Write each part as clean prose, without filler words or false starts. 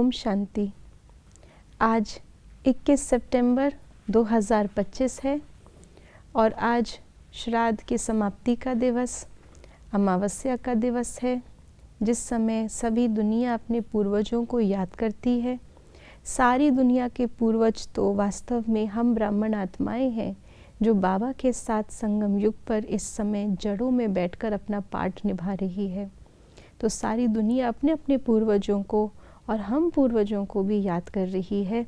ओम शांति। आज 21 सितंबर 2025 है और आज श्राद्ध की समाप्ति का दिवस, अमावस्या का दिवस है, जिस समय सभी दुनिया अपने पूर्वजों को याद करती है। सारी दुनिया के पूर्वज तो वास्तव में हम ब्राह्मण आत्माएं हैं जो बाबा के साथ संगम युग पर इस समय जड़ों में बैठकर अपना पाठ निभा रही है। तो सारी दुनिया अपने अपने पूर्वजों को और हम पूर्वजों को भी याद कर रही है।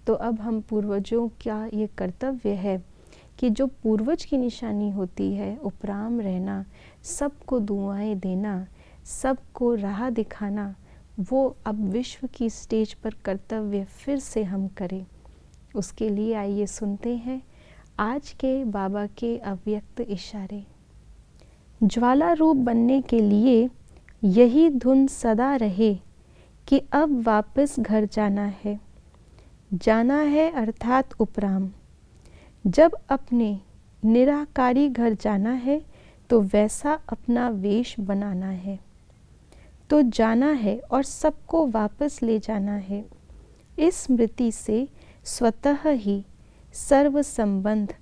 तो अब हम पूर्वजों का ये कर्तव्य है कि जो पूर्वज की निशानी होती है, उपराम रहना, सबको दुआएं देना, सबको राह दिखाना, वो अब विश्व की स्टेज पर कर्तव्य फिर से हम करें। उसके लिए आइए सुनते हैं आज के बाबा के अव्यक्त इशारे। ज्वाला रूप बनने के लिए यही धुन सदा रहे कि अब वापस घर जाना है। जाना है अर्थात उपराम। जब अपने निराकारी घर जाना है तो वैसा अपना वेश बनाना है। तो जाना है और सबको वापस ले जाना है। इस स्मृति से स्वतः ही सर्व संबंध,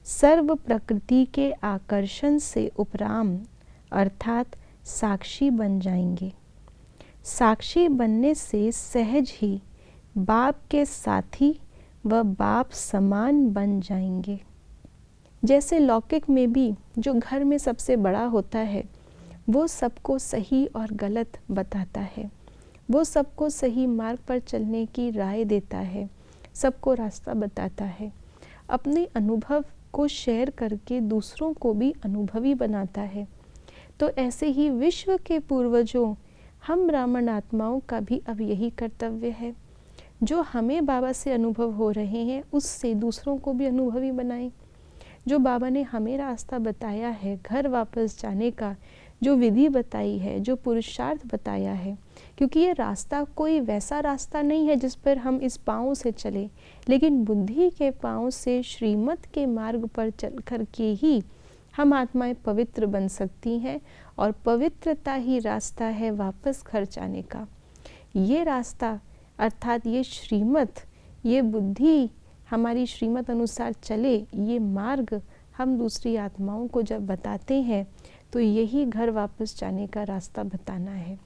सर्व प्रकृति के आकर्षण से उपराम अर्थात साक्षी बन जाएंगे। साक्षी बनने से सहज ही बाप के साथी व बाप समान बन जाएंगे। जैसे लौकिक में भी जो घर में सबसे बड़ा होता है वो सबको सही और गलत बताता है, वो सबको सही मार्ग पर चलने की राय देता है, सबको रास्ता बताता है, अपने अनुभव को शेयर करके दूसरों को भी अनुभवी बनाता है। तो ऐसे ही विश्व के पूर्वजों, हम ब्राह्मण आत्माओं का भी अब यही कर्तव्य है। जो हमें बाबा से अनुभव हो रहे हैं उससे दूसरों को भी अनुभवी बनाएं। जो बाबा ने हमें रास्ता बताया है, घर वापस जाने का जो विधि बताई है, जो पुरुषार्थ बताया है, क्योंकि ये रास्ता कोई वैसा रास्ता नहीं है जिस पर हम इस पाँव से चले, लेकिन बुद्धि के पाँव से श्रीमत के मार्ग पर चल कर के ही हम आत्माएं पवित्र बन सकती हैं और पवित्रता ही रास्ता है वापस घर जाने का। ये रास्ता अर्थात ये श्रीमत, ये बुद्धि हमारी श्रीमत अनुसार चले, ये मार्ग हम दूसरी आत्माओं को जब बताते हैं तो यही घर वापस जाने का रास्ता बताना है।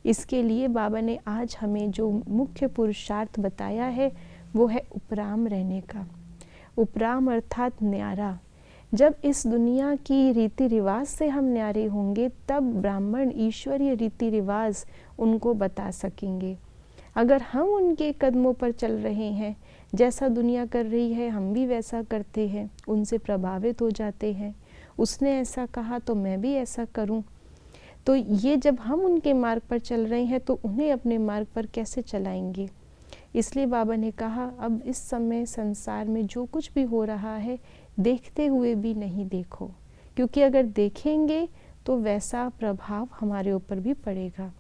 इसके लिए बाबा ने आज हमें जो मुख्य पुरुषार्थ बताया है वो है उपराम रहने का। उपराम अर्थात न्यारा। जब इस दुनिया की रीति रिवाज से हम न्यारे होंगे तब ब्राह्मण ईश्वरीय रीति रिवाज उनको बता सकेंगे। अगर हम उनके कदमों पर चल रहे हैं, जैसा दुनिया कर रही है हम भी वैसा करते हैं, उनसे प्रभावित हो जाते हैं, उसने ऐसा कहा तो मैं भी ऐसा करूं, तो ये जब हम उनके मार्ग पर चल रहे हैं तो उन्हें अपने मार्ग पर कैसे चलाएंगे। इसलिए बाबा ने कहा अब इस समय संसार में जो कुछ भी हो रहा है देखते हुए भी नहीं देखो, क्योंकि अगर देखेंगे तो वैसा प्रभाव हमारे ऊपर भी पड़ेगा।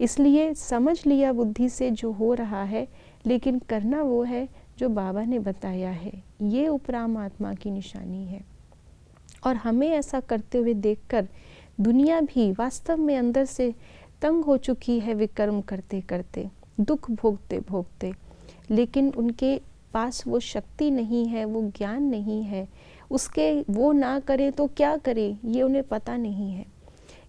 इसलिए समझ लिया बुद्धि से जो हो रहा है, लेकिन करना वो है जो बाबा ने बताया है। ये उपराम आत्मा की निशानी है और हमें ऐसा करते हुए देखकर दुनिया भी वास्तव में अंदर से तंग हो चुकी है विकर्म करते करते, दुख भोगते भोगते, लेकिन उनके पास वो शक्ति नहीं है, वो ज्ञान नहीं है, उसके वो ना करें तो क्या करें ये उन्हें पता नहीं है।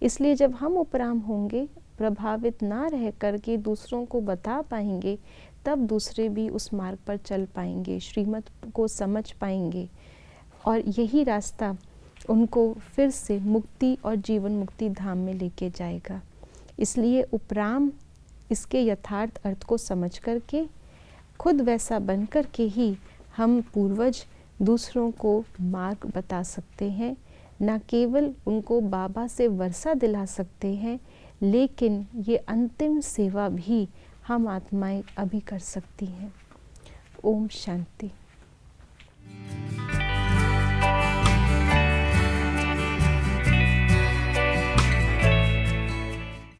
इसलिए जब हम उपराम होंगे, प्रभावित ना रह करके दूसरों को बता पाएंगे, तब दूसरे भी उस मार्ग पर चल पाएंगे, श्रीमत को समझ पाएंगे और यही रास्ता उनको फिर से मुक्ति और जीवन मुक्ति धाम में लेके जाएगा। इसलिए उपराम, इसके यथार्थ अर्थ को समझ करके खुद वैसा बन कर के ही हम पूर्वज दूसरों को मार्ग बता सकते हैं। न केवल उनको बाबा से वर्षा दिला सकते हैं, लेकिन ये अंतिम सेवा भी हम आत्माएं अभी कर सकती हैं। ओम शांति।